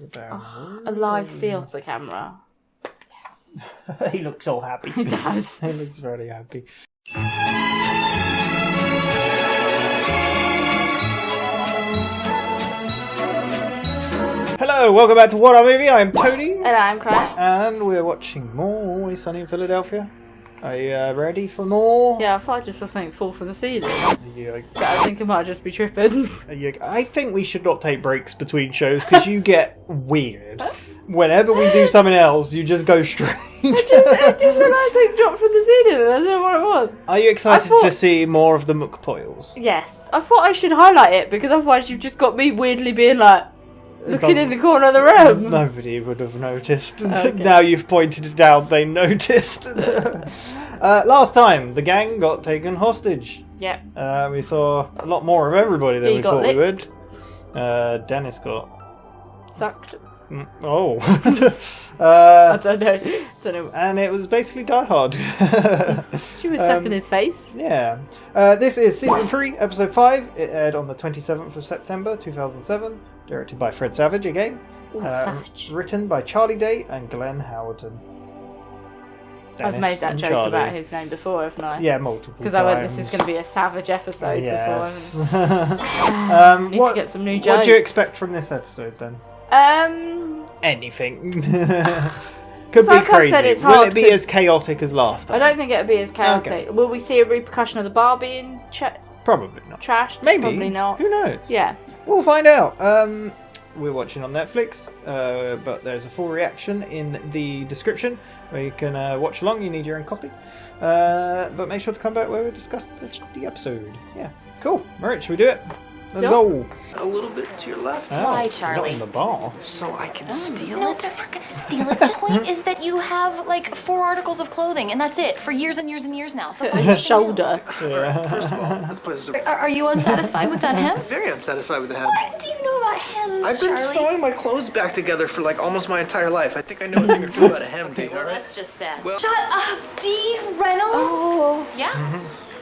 A live sea otter camera. He looks all happy. He does. He looks very happy. Hello, welcome back to WhatAreMovie. I'm Tony. And I'm Claire. And we're watching more Always Sunny in Philadelphia. Are you ready for more? Yeah, I thought I just saw something fall from the ceiling. Yeah. But I think it might just be tripping. I think we should not take breaks between shows because you get weird. Whenever we do something else, you just go straight. I just realised something dropped from the ceiling and I don't know what it was. Are you excited to see more of the McPoils? Yes. I thought I should highlight it because otherwise you've just got me weirdly being like, looking in the corner of the room. Nobody would have noticed. Okay. Now you've pointed it out, they noticed. Last time, the gang got taken hostage. Yep. We saw a lot more of everybody than Dee we got thought we licked. would. Dennis got... Sucked. Oh. I don't know. And it was basically Die Hard. She was sucking his face. Yeah. This is Season 3, Episode 5. It aired on the 27th of September 2007. Directed by Fred Savage again. Ooh, Savage. Written by Charlie Day and Glenn Howerton. I've made that joke about his name before, haven't I? Yeah, multiple times. Because I went, this is going to be a Savage episode before. Need to get some new jokes. What do you expect from this episode then? Anything. Could be like I crazy. said, it's Will hard it be as chaotic as last time? I don't think it'll be as chaotic. Okay. Will we see a repercussion of the bar being Probably not. trashed? Maybe. Probably not. Who knows? Yeah. We'll find out. We're watching on Netflix, but there's a full reaction in the description where you can watch along. You need your own copy. But make sure to come back where we discuss the episode. Yeah. Cool. Alright, should we do it? Let's go. A little bit to your left. Oh, Why, Charlie? Not in the bar. So I can steal No, it? they're not gonna steal it. The point is that you have like 4 articles of clothing, and that's it for years and years and years now. So why His something shoulder. Alright, first of all, this place is Are you unsatisfied with that hem? very unsatisfied with the hem. What do you know about hems, I've been Charlie? sewing my clothes back together for like almost my entire life. I think I know a thing or two about a hem, Dee, Well, alright? that's just sad. Well- Shut up, Dee Reynolds. Oh. Yeah.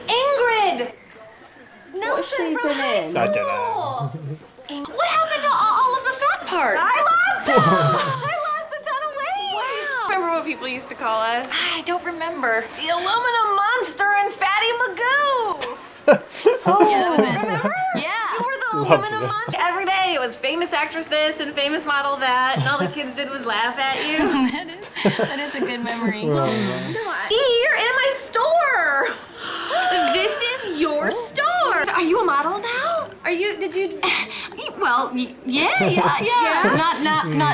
Ingrid. What's she Nelson from been high in? I don't know. school. What happened to all of the fat parts? I lost them! I lost a ton of weight! Wow. Remember what people used to call us? I don't remember. The aluminum monster and Fatty Magoo! Yeah, that was it. Remember? Yeah. You were the Lovely. aluminum monster. Every day it was famous actress this and famous model that, and all the kids did was laugh at you. that is a good memory. You're in my store! This is your store! Are you a model now? Did you... Well, yeah. Not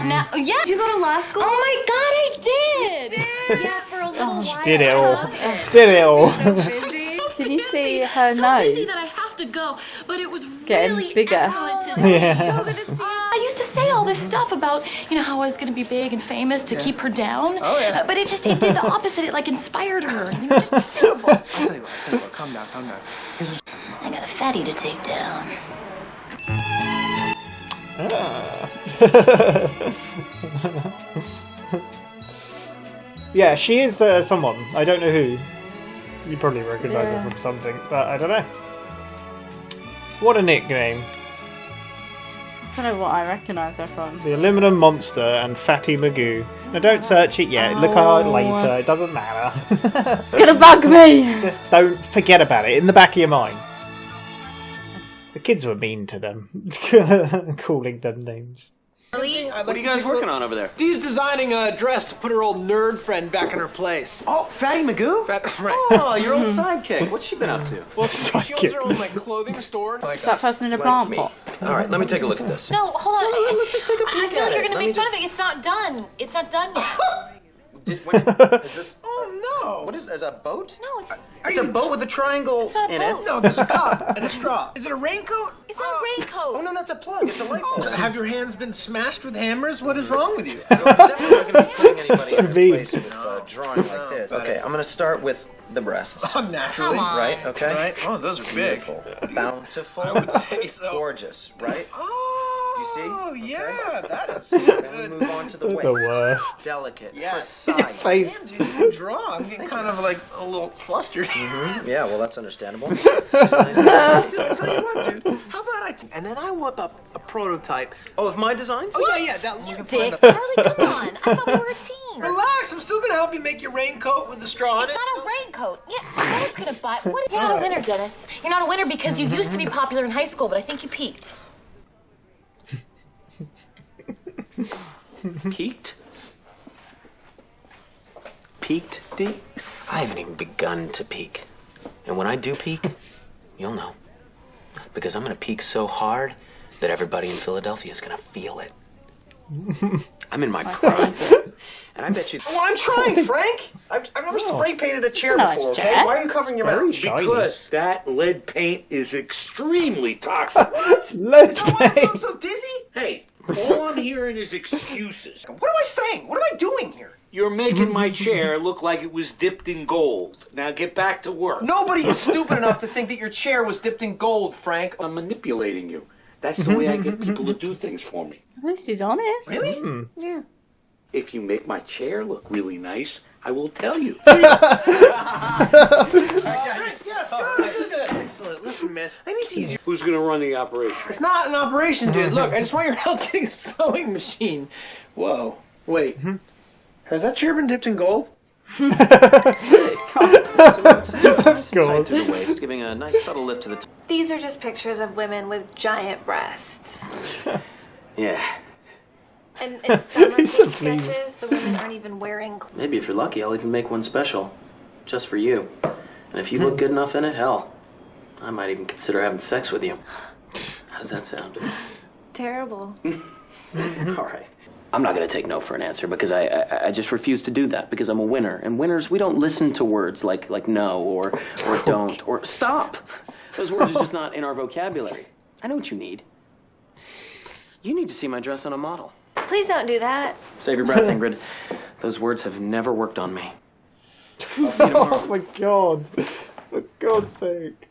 now. Yeah. Did you go to law school? Oh my God, I did. Yeah, for a little while. Did it I all. loved it. Did it all. Busy. Did you see her So nose? busy that I have to go, but it was Getting really bigger. excellent to see. Yeah. So good to see you. I used to say all this stuff about, how I was going to be big and famous to keep her down. Oh, yeah. But it did the opposite. It like inspired her. And it was just terrible. I'll tell you what, calm down. I got a fatty to take down. Yeah, she is someone. I don't know who. You probably recognise her from something, but I don't know. What a nickname. I don't know what I recognise her from. The Aluminum Monster and Fatty Magoo. Now don't search it yet. Look at it later. It doesn't matter. It's gonna bug me! Just don't forget about it in the back of your mind. The kids were mean to them, calling them names. What are you guys working on over there? Dee's designing a dress to put her old nerd friend back in her place. Oh, Fatty Magoo? Right. Oh, your old sidekick. What's she been up to? Well, she owns her own clothing store. Is that person in a plant pot? All right, let me take a look at this. No, hold on. Let's just take a peek I feel at like you're it. going to Let me make fun just- of it. It's not done. It's not done yet. Is this? Oh, no. What is? Is a boat? No, It's a boat with a triangle It's not a in boat. it. No, there's a cup and a straw. Is it a raincoat? It's not a raincoat. Oh no, that's a plug. It's a light bulb. Have your hands been smashed with hammers? What is wrong with you? So it's definitely not going to be putting anybody So in their mean. place with a drawing like this. Okay, I'm going to start with the breasts. Oh, naturally. Come on. Right? Okay. Right? Oh, those are big. Beautiful. Bountiful. I would say so. Gorgeous. Right? Oh. You see? Oh, yeah, that is Then we good. move on to the The waist. worst. Delicate, Yes. precise. Face. Damn, dude, you can draw. I'm getting kind of like a little flustered. Yeah, well, that's understandable. Dude, I tell you what, dude. How about and then I whip up a prototype. Oh, of my designs? Oh, yeah, that look. Dick, Charlie, come on. I thought we were a team. Relax, I'm still gonna help you make your raincoat with the straw in It's it. not a raincoat. Yeah, Dennis gonna buy. What? You're not a winner, Dennis. You're not a winner because you used to be popular in high school, but I think you peaked. Peaked? Peaked, D? I haven't even begun to peak. And when I do peak, you'll know. Because I'm gonna peak so hard that everybody in Philadelphia is gonna feel it. I'm in my prime. And I bet you... Well, I'm trying, Frank. I've never spray painted a chair Nice, before, okay? Jack. Why are you covering your Very mouth? shiny. Because that lead paint is extremely toxic. What? Let's Is that why I feel play. so dizzy? Hey, all I'm hearing is excuses. What am I saying? What am I doing here? You're making my chair look like it was dipped in gold. Now get back to work. Nobody is stupid enough to think that your chair was dipped in gold, Frank. I'm manipulating you. That's the way I get people to do things for me. At least he's honest. Really? Yeah. If you make my chair look really nice, I will tell you. Yes, good. Excellent. Listen, man, I need to use your... Who's going to run the operation? It's not an operation, dude. Look, I just want your help getting a sewing machine. Whoa. Wait. Has that chair been dipped in gold? Tight God. to the waist, giving a nice subtle lift to the top. These are just pictures of women with giant breasts. Yeah. And in some of these So pleased. sketches, the women aren't even wearing clothes. Maybe if you're lucky, I'll even make one special. Just for you. And if you look good enough in it, hell, I might even consider having sex with you. How does that sound? Terrible. All right. I'm not going to take no for an answer because I just refuse to do that because I'm a winner. And winners, we don't listen to words like no or don't or stop. Those words are just not in our vocabulary. I know what you need. You need to see my dress on a model. Please don't do that. Save your breath, Ingrid. Those words have never worked on me. I'll see you tomorrow. Oh my God. For God's sake.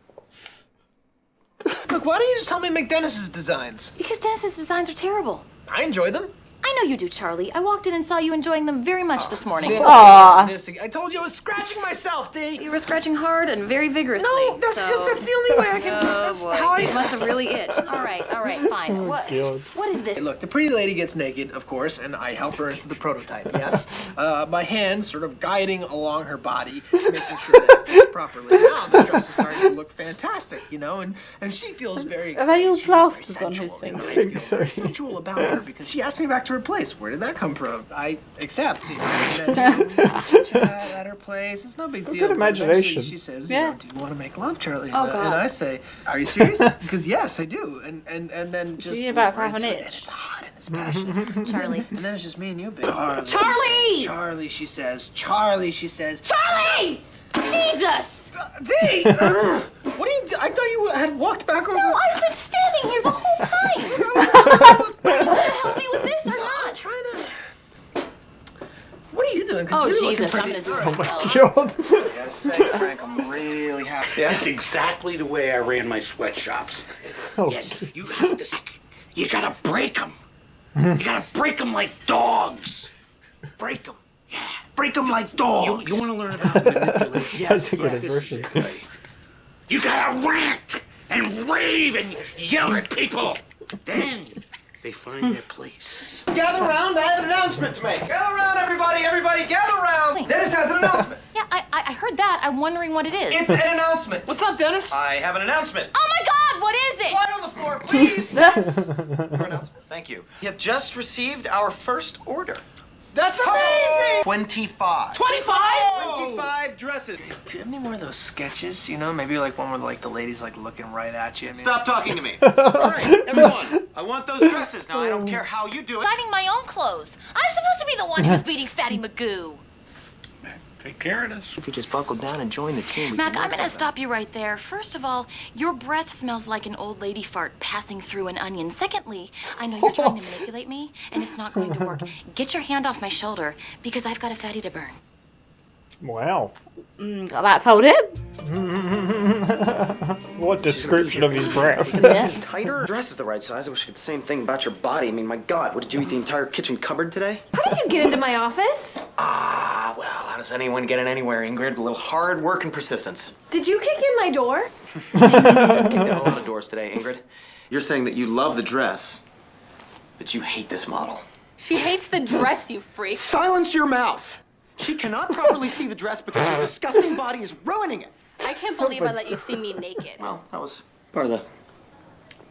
Look, why don't you just help me make Dennis's designs? Because Dennis's designs are terrible. I enjoy them. I know you do, Charlie. I walked in and saw you enjoying them very much this morning. Aw. I told you I was scratching myself, D. You were scratching hard and very vigorously. No, that's because that's the only way I can. That's boy. how You I. must have really itched. All right, fine. What? God. What is this? Look, the pretty lady gets naked, of course, and I help her into the prototype, yes? My hands sort of guiding along her body, making sure that it fits properly. Now the dress is starting to look fantastic, you know, and she feels very excited. Are they all She feels plasters very on his sensual, and fingers? I I think feel so. very sensual about her because she asked me back to her place. Where did that come from? I accept, you know, and then, you know, put you at her place. It's no big deal. good But eventually imagination. She says, Yeah. you know, do you want to make love, Charlie? Oh, and, God. and I say, are you serious? Because yes, I do. And then just you're about to boom, have right an into it, itch. and it's hot and it's passionate. Charlie. And then it's just me and you, baby. Charlie! Charlie, she says. Charlie, she says. Charlie! Jesus! D! What are you do? I thought you had walked back over. No, I've been standing here the whole time. Are you gonna help me with this or not? Trying to. What are you doing? 'Cause Oh, you're looking Jesus, I'm pretty- gonna do All it right. myself. God. I gotta say, Frank, I'm really happy. That's exactly the way I ran my sweatshops. Oh, Yes, you have to. You gotta break them. You gotta break them like dogs. Break them. Yeah, break them like dogs. You want to learn about manipulation? That's a good impression. You gotta rant and rave and yell at people. Then they find their place. Gather around, I have an announcement to make. Gather around, everybody, gather around. Dennis has an announcement. Yeah, I heard that. I'm wondering what it is. It's an announcement. What's up, Dennis? I have an announcement. Oh my God! What is it? Lie on the floor, please. Yes. Your announcement. Thank you. We have just received our first order. That's amazing! 25. 25? 25 dresses. Do you have any more of those sketches? You know, maybe like one where like the lady's like looking right at you. Stop talking to me. All right, everyone. I want those dresses. Now, I don't care how you do it. Finding my own clothes. I'm supposed to be the one who's beating Fatty Magoo. Take care of this. If you just buckle down and join the team, we Mac, can I'm work gonna something. stop you right there. First of all, your breath smells like an old lady fart passing through an onion. Secondly, I know you're trying to manipulate me, and it's not going to work. Get your hand off my shoulder, because I've got a fatty to burn. Wow. That told him. What description of his breath. Yeah. Tighter? Dress is the right size. I wish I could the same thing about your body. I mean, my God, what did you eat the entire kitchen cupboard today? How did you get into my office? Well, how does anyone get in anywhere, Ingrid? A little hard work and persistence. Did you kick in my door? Kicked down a lot of doors today, Ingrid. You're saying that you love the dress, but you hate this model. She hates the dress, you freak. Silence your mouth! She cannot properly see the dress because your disgusting body is ruining it. I can't believe I let you see me naked. Well, that was part of the...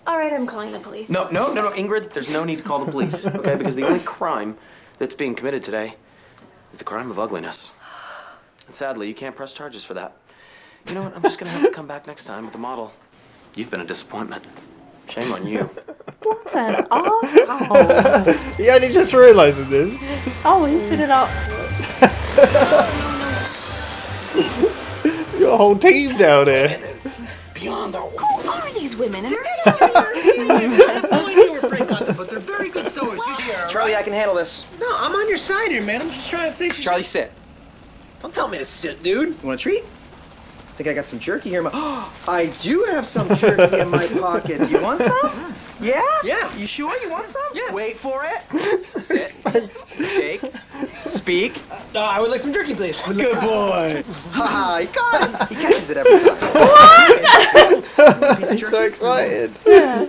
All right, I'm calling the police. No, Ingrid, there's no need to call the police, okay? Because the only crime that's being committed today is the crime of ugliness. And sadly, you can't press charges for that. You know what? I'm just gonna have to come back next time with a model. You've been a disappointment. Shame on you. What an arsehole. He only just realises this. Oh, he's been it up. You got a whole team down there. Beyond our... Who are these women? And I have no idea where Frank got them, but they're very good sewers. You hear, Charlie, I can handle this. No, I'm on your side here, man. I'm just trying to say she's... Charlie, sit. Don't tell me to sit, dude. You want a treat? I think I got some jerky here in my... I do have some jerky in my pocket. You want some? Yeah? Yeah. You sure you want some? Yeah. Wait for it. Sit. Shake. Speak. I would like some jerky, please. Good boy. Haha, he got it. He catches it every time. What? He's so excited. Yeah.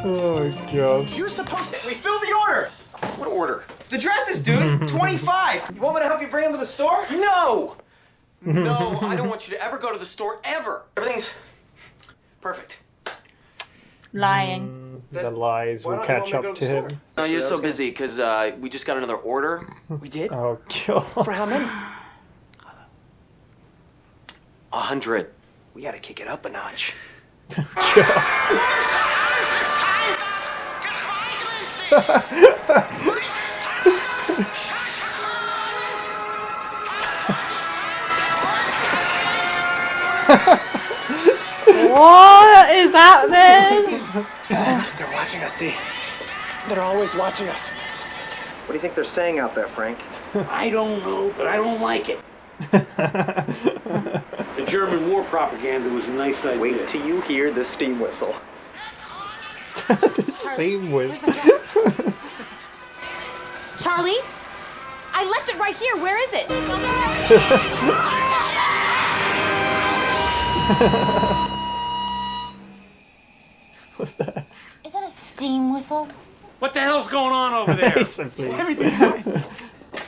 Oh, God. You're supposed to... We filled the order. What order? The dresses, dude. 25. You want me to help you bring them to the store? No. No, I don't want you to ever go to the store, ever. Everything's perfect. Lying. The lies Why will don't you catch want me to go up to to the him. store? No, you're so busy because we just got another order. We did? Oh, God. For how many? 100. We gotta kick it up a notch. What is happening? They're watching us, Dee. They're always watching us. What do you think they're saying out there, Frank? I don't know, but I don't like it. The German war propaganda was a nice idea. Wait till you hear the steam whistle. This team was... Charlie? I left it right here. Where is it? Is that a steam whistle? What the hell's going on over there? Listen, please.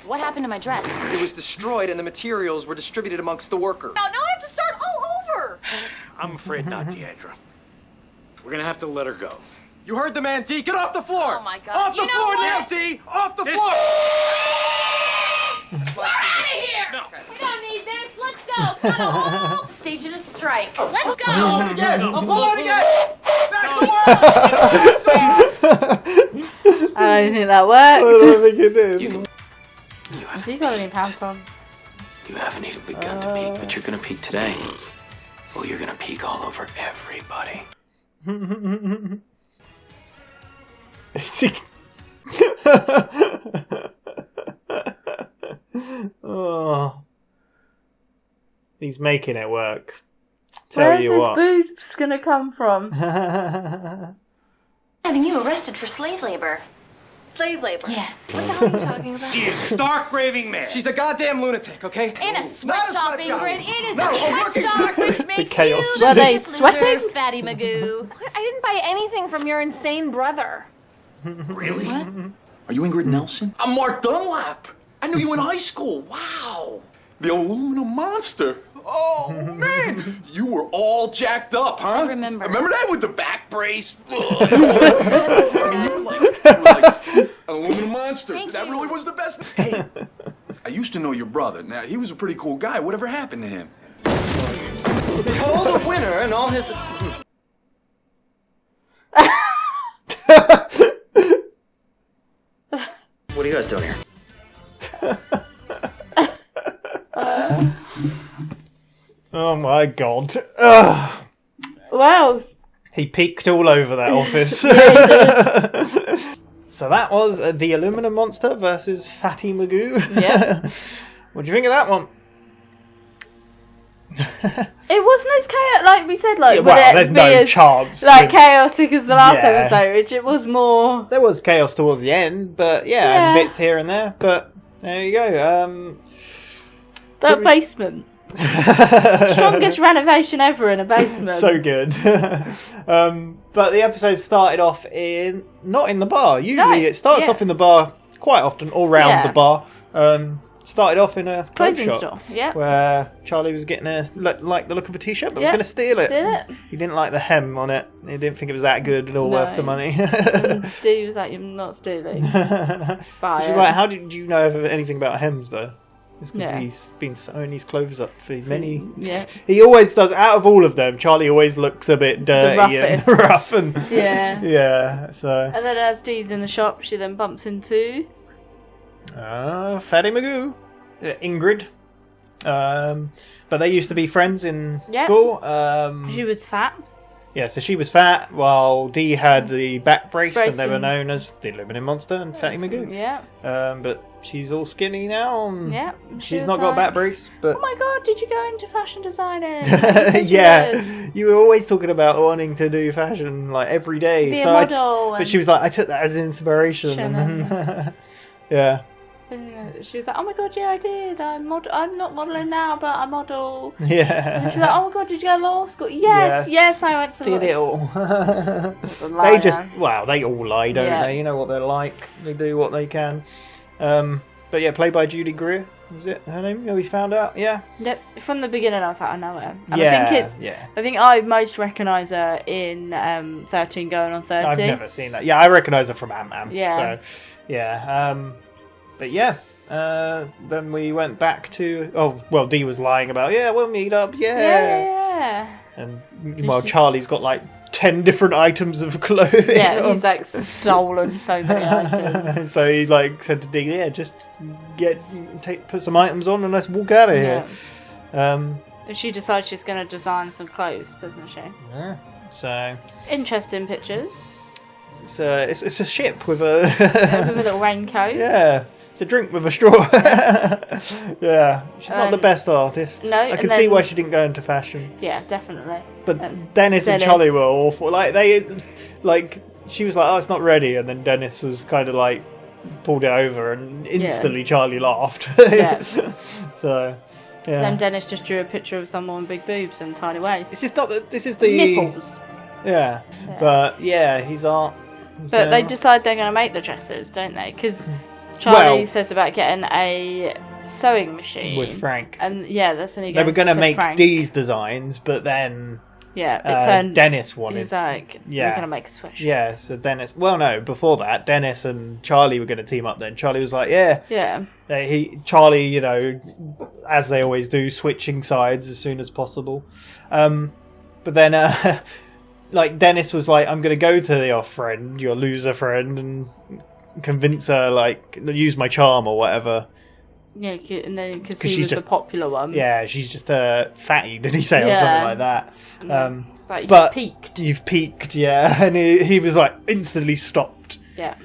What happened to my dress? It was destroyed and the materials were distributed amongst the workers. Now I have to start all over. I'm afraid not, Deidre. We're gonna have to let her go. You heard the man, Dee. Get off the floor. Oh my God. Off the You know floor now, what? Dee. Off the floor. We're out of here. No. We don't need this. Let's go. Come on. Staging a strike. Let's go. I'm pulling again. Back to work. I don't think that I worked. don't think it did. Has he got any pants on? You haven't even begun to peek, but you're gonna peek today. Oh, you're gonna peek all over everybody. Is he... Oh. He's making it work. Tell Where's you this what. boobs gonna come from? Having you arrested for slave labor. Slave labor. Yes. What the hell are you talking about? She is stark raving mad. She's a goddamn lunatic, okay? In a sweatshop, Not a sweatshop. Ingrid. It is No, a a working sweatshop, which makes chaos you suit. Were they biggest sweating? loser, Fatty Magoo. What? I didn't buy anything from your insane brother. Really? What? Are you Ingrid Nelson? I'm Mark Dunlap. I knew you in high school. Wow. The aluminum monster. Oh, man. You were all jacked up, huh? I remember. Remember that with the back brace? Ugh, and all that. I mean, you were like an aluminum monster. Thank That you. really was the best. Hey, I used to know your brother. Now, he was a pretty cool guy. Whatever happened to him? Behold a winner and all his... What are you guys doing here? Oh my god. Ugh. Well, He peeked all over that office. So that was The Aluminum Monster versus Fatty Magoo. Yeah. What do you think of that one? It wasn't as chaotic, like we said, like, well, there's no chance. Like, chaotic as the last Yeah. episode, which it was more... There was chaos towards the end, but Yeah. and bits here and there, but there you go. That basement. Strongest renovation ever in a basement. So good. But the episode started off not in the bar. Usually it starts off in the bar quite often, all round the bar. Started off in a clothing shop, store, where Charlie was getting like the look of a t-shirt, but was going to steal it. He didn't like the hem on it. He didn't think it was that good or worth the money. And Dee was like, "You're not stealing." She's like, "How did you know anything about hems, though?" It's because he's been sewing his clothes up for many. Yeah. He always does. Out of all of them, Charlie always looks a bit dirty and rough and yeah. So. And then as Dee's in the shop, she then bumps into Fatty Magoo, Ingrid. But they used to be friends in school. She was fat. Yeah, so she was fat while Dee had the back brace and they were known as the Illuminating Monster and Fatty Magoo. Yeah. But she's all skinny now. And yeah. She's not got a back brace. But oh my god, did you go into fashion designing? Yeah. You were always talking about wanting to do fashion like every day. Be a model. But she was like, I took that as inspiration. And yeah. She was like, "Oh my god, yeah, I did. I'm not modelling now, but I model." Yeah. And she's like, "Oh my god, did you go to law school?" Yes, I went to did it all. They all lie, don't they? You know what they're like. They do what they can. But yeah, played by Judy Greer. Was it her name? We found out. Yeah. Yep. From the beginning, I was like, I know her. And I think I most recognise her in 13 Going on 30. I've never seen that. Yeah, I recognise her from Ant-Man. Yeah. So, yeah. But yeah, then we went back to... Dee was lying about, we'll meet up, Yeah. And, Charlie's got, like, 10 different items of clothing. Yeah, he's, like, stolen so many items. So he, like, said to Dee, just put some items on and let's walk out of here. And she decides she's going to design some clothes, doesn't she? Yeah, so... Interesting pictures. It's a ship with a... with a little raincoat. Yeah. It's a drink with a straw. Yeah. She's not the best artist. No. I can see why she didn't go into fashion. Yeah, definitely. But Dennis and Charlie were awful. She was like, "Oh, it's not ready," and then Dennis was kind of like pulled it over, and instantly Charlie laughed. Yeah. So. Yeah. Then Dennis just drew a picture of someone with big boobs and tiny waist. This is the nipples. Yeah. But yeah, his art. But they decide they're going to make the dresses, don't they? Because Charlie says about getting a sewing machine with Frank, and that's when he goes. They were going to make Frank. Dee's designs, but then it turned. Dennis wanted. He's like, we're going to make a sweatshirt. Yeah, so Dennis. Well, no, before that, Dennis and Charlie were going to team up. Then Charlie was like, yeah. Charlie, as they always do, switching sides as soon as possible. But then. Like, Dennis was like, I'm going to go to your friend, your loser friend, and convince her, like, use my charm or whatever. Yeah, because he was the popular one. Yeah, she's just a fatty, did he say, or something like that. It's like, You've peaked, yeah. And he was like, instantly stopped. Yeah.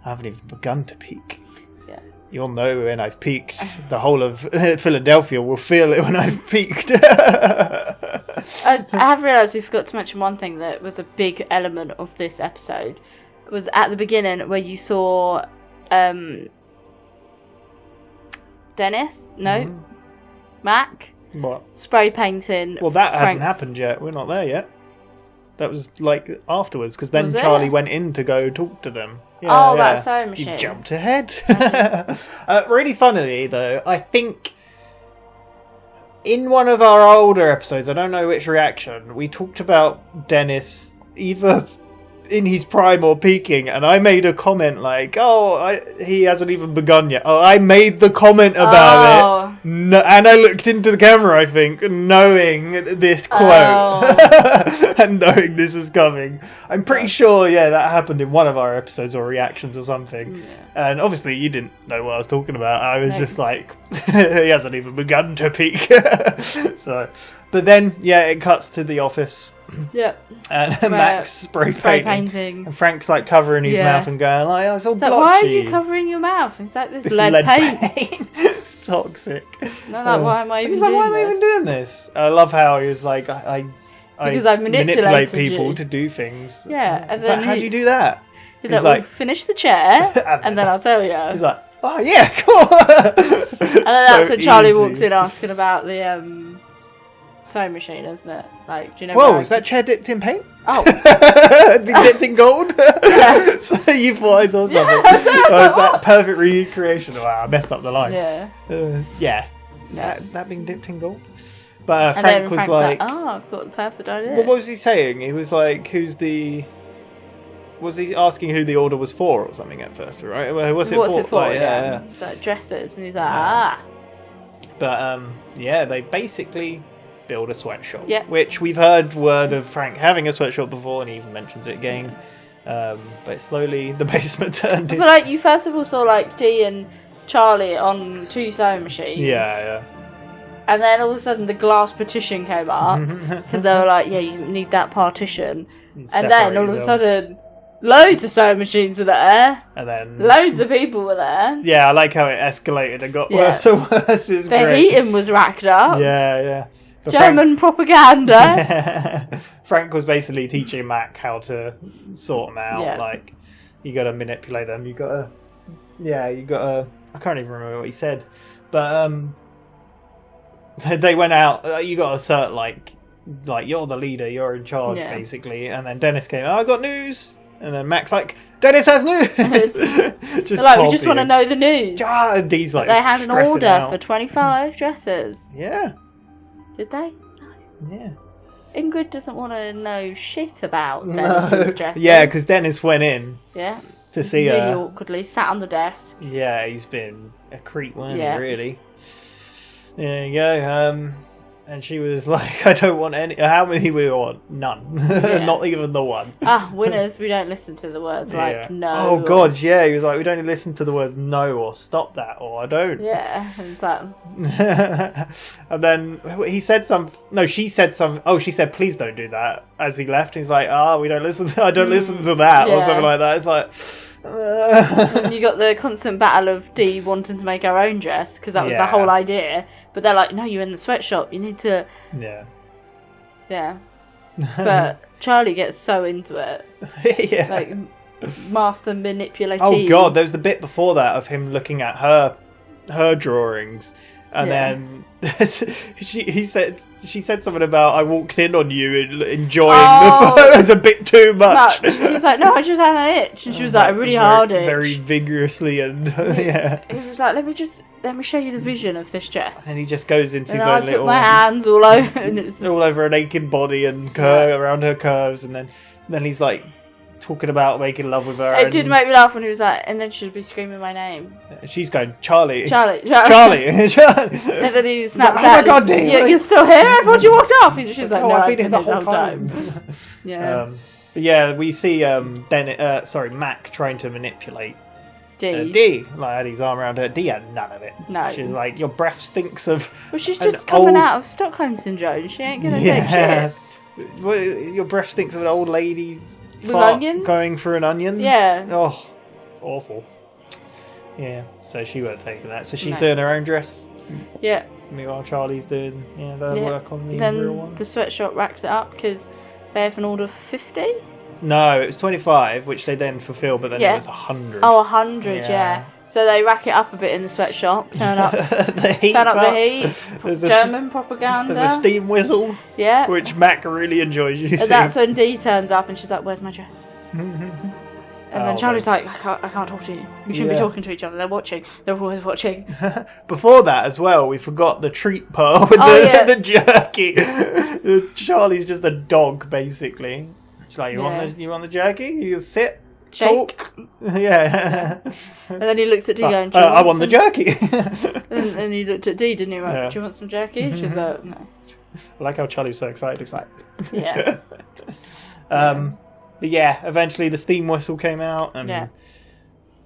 I haven't even begun to peak. Yeah. You'll know when I've peaked. The whole of Philadelphia will feel it when I've peaked. I have realised we forgot to mention one thing that was a big element of this episode. It was at the beginning where you saw Dennis? No. Mac? What? Spray painting. Well, that Frank's... hadn't happened yet. We're not there yet. That was like afterwards, because then Charlie went in to go talk to them. Yeah, that sewing machine. You jumped ahead. Really funnily, though, I think in one of our older episodes, I don't know which reaction, we talked about Dennis either in his prime or peaking, and I made a comment like, he hasn't even begun yet. I made the comment about it, and I looked into the camera, I think, knowing this quote, and knowing this is coming. I'm pretty sure, that happened in one of our episodes or reactions or something. Yeah. And obviously you didn't know what I was talking about. I was just like, he hasn't even begun to peak. So, but then, it cuts to the office Yep. And Max spray painting. And Frank's like covering his mouth and going like, "Oh, it's all blotchy." Why are you covering your mouth? It's like this lead paint. It's toxic. No, like, why am I even He's like, doing why am I even doing this? I love how he was like, because I manipulate people to do things. Yeah, and it's then like, how do you do that? He's like, well, finish the chair, and then I'll tell you. He's like, oh yeah, cool. And then that's when Charlie walks in asking about the sewing machine, isn't it? Like, do you know? Whoa, is that chair dipped in paint? Oh, been dipped in gold. So you thought I saw something? It's that perfect recreation. Wow, I messed up the line. Yeah. Is that being dipped in gold? But and Frank then was Frank's like, "Oh, I've got the perfect idea." Well, what was he saying? He was like, was he asking who the order was for or something at first, right? What's it for? Like, yeah. It's like dresses, and he's like, But they basically build a sweatshop. Yeah. Which we've heard word of Frank having a sweatshop before, and he even mentions it again. But slowly the basement turned. I feel like you first of all saw like Dee and Charlie on 2 sewing machines. Yeah. And then all of a sudden the glass partition came up because they were like, "Yeah, you need that partition." And then all of a sudden, loads of sewing machines were there. And then loads of people were there. Yeah, I like how it escalated and got worse and worse. The heating was racked up. Yeah. But German propaganda. Frank was basically teaching Mac how to sort them out. Yeah. Like, you got to manipulate them. You got to. I can't even remember what he said, but they went out. You got to assert like you're the leader, you're in charge, basically. And then Dennis came. "Oh, I got news." And then Mac's like, "Dennis has news." Just like, we just want to know the news. And Dee's like, they had an order for 25 dresses. Yeah. Did they? No. Yeah. Ingrid doesn't want to know shit about Dennis's dresses. Yeah, because Dennis went in. Yeah. To see really her. Awkwardly sat on the desk. Yeah, he's been a creep, wasn't he, really? There you go. And she was like, "I don't want any." How many we want? None. Not even the one. Winners, we don't listen to the words like no. Oh, God, yeah. He was like, "We don't listen to the word no or stop that or I don't." Yeah, and so. And then he said some. No, she said some. Oh, she said, "Please don't do that." As he left, he's like, we don't listen. I don't listen to that or something like that. It's like. And you got the constant battle of Dee wanting to make her own dress because that was the whole idea. But they're like, "No, you're in the sweatshop. You need to." Yeah. But Charlie gets so into it. Like master manipulative. Oh God, there was the bit before that of him looking at her drawings, and then she said something about, "I walked in on you and enjoying the photos a bit too much." He was like, "No, I just had an itch," and she was like, "A really hard itch." Very vigorously, and He was like, let me show you the vision of this dress. And he just goes into his I own put little. my hands all over, and it's all over a naked body and around her curves, and then he's like talking about making love with her. It did make me laugh when he was like, and then she'd be screaming my name. She's going, Charlie. And then he snaps out. Oh my God, Dee, you're still here? I thought you walked off. She's like, "No, I've been here the whole time." But yeah, we see Mac trying to manipulate Dee. Like, had his arm around her. Dee had none of it. No. She's like, "Your breath stinks of." Well, she's just coming out of Stockholm syndrome. She ain't gonna take shit. Well, your breath stinks of an old lady with onions going through an onion. Yeah. Oh, awful. Yeah. So she won't take that. So she's doing her own dress. Yeah. Meanwhile, Charlie's doing the work on the real one. Then the sweatshop racks it up because they have an order for 50. No, it was 25, which they then fulfill, but then it was 100. Oh, 100, yeah. So they rack it up a bit in the sweatshop, turn up the heat, German propaganda. There's a steam whistle, which Mac really enjoys using. And that's when Dee turns up and she's like, "Where's my dress?" And then Charlie's like, I can't talk to you. We shouldn't be talking to each other. They're watching. They're always watching. Before that as well, we forgot the treat part with the jerky. Charlie's just a dog, basically. She's like, you want the jerky? You sit, shake. Talk. Yeah. And then he looked at Dee going, I want the jerky. and he looked at Dee, didn't he? Like, "Do you want some jerky?" She's like, "No." I like how Charlie was so excited. He's like... Yes. But yeah, eventually the steam whistle came out, and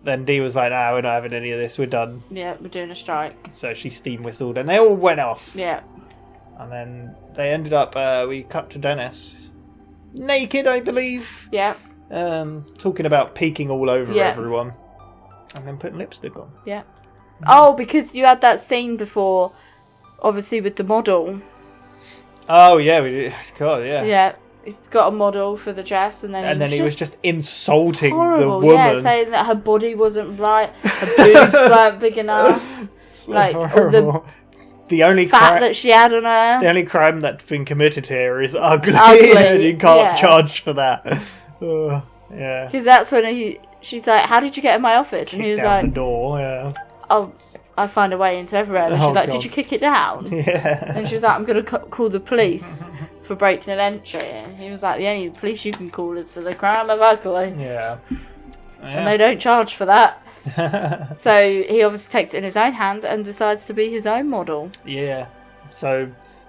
then Dee was like, "We're not having any of this, we're done." Yeah, we're doing a strike. So she steam whistled, and they all went off. Yeah. And then they ended up, we cut to Dennis, naked, I believe. Yeah. Talking about peeking all over everyone. And then putting lipstick on. Yeah. Oh, because you had that scene before, obviously with the model. Oh, yeah, we did. God, yeah. Yeah. He got a model for the dress, and then he was just insulting horrible. the woman. Yeah, saying that her body wasn't right, her boobs weren't big enough. So the only fat that she had on her. The only crime that's been committed here is ugly. And you can't charge for that. Yeah. Because that's when she's like, "How did you get in my office?" And he was like, "The door." Yeah. "Oh, I find a way into everywhere." And she's like, "Did you kick it down?" Yeah. And she's like, "I'm gonna call the police for breaking an entry." And he was like, "The only police you can call is for the crime of ugly." Yeah. And they don't charge for that. So he obviously takes it in his own hand and decides to be his own model. Yeah. So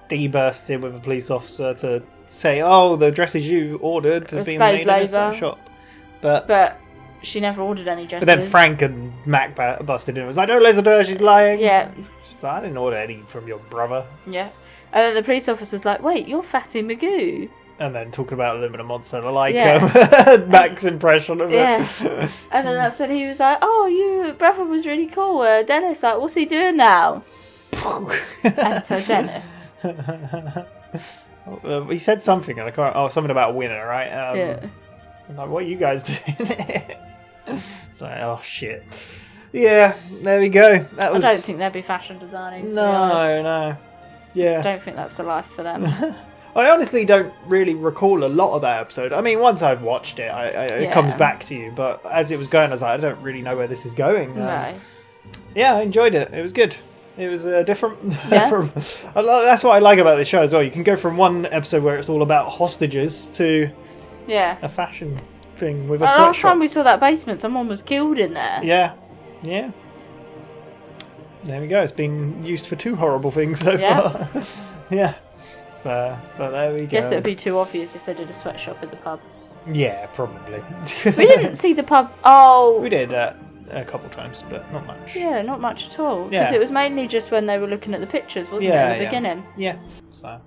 Dee bursts in with a police officer to say, "Oh, the dresses you ordered have been made in this shop." But she never ordered any dresses. But then Frank and Mac busted in and was like, "Don't listen to her, she's lying." Yeah. She's like, "I didn't order any from your brother." Yeah. And then the police officer's like, "Wait, you're Fatty Magoo." And then talking about them in a monster, I like Mac's impression of it. Yeah. And then that's when he was like, "Oh, your brother was really cool." Dennis, like, what's he doing now? Enter Dennis. He said something, and I can't. Oh, something about a winner, right? Yeah. I'm like, what are you guys doing? It's like, oh shit. Yeah, there we go. I don't think they'd be fashion designing. No. Yeah. I don't think that's the life for them. I honestly don't really recall a lot of that episode. I mean, once I've watched it, it comes back to you. But as it was going, I was like, I don't really know where this is going. No. Yeah, I enjoyed it. It was good. It was different. Yeah. That's what I like about this show as well. You can go from one episode where it's all about hostages to a fashion thing with a sweatshop. Last time we saw that basement, someone was killed in there. Yeah. There we go. It's been used for 2 horrible things so far. Yeah. So, but there we go. Guess it would be too obvious if they did a sweatshop in the pub. Yeah, probably. We didn't see the pub. Oh, we did a couple times, but not much. Yeah, not much at all. Because it was mainly just when they were looking at the pictures, wasn't it, in the beginning? Yeah. So,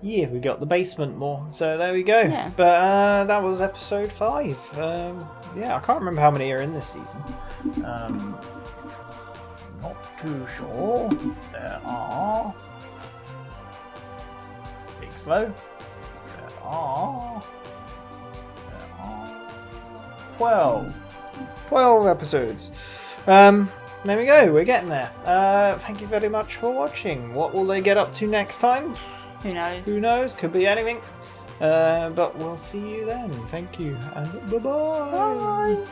yeah, we got the basement more. So there we go. Yeah. But that was episode 5. I can't remember how many are in this season. Not too sure. There are. Speak slow. There are 12. 12 episodes. There we go. We're getting there. Thank you very much for watching. What will they get up to next time? Who knows? Who knows? Could be anything. But we'll see you then. Thank you and bye-bye. Bye.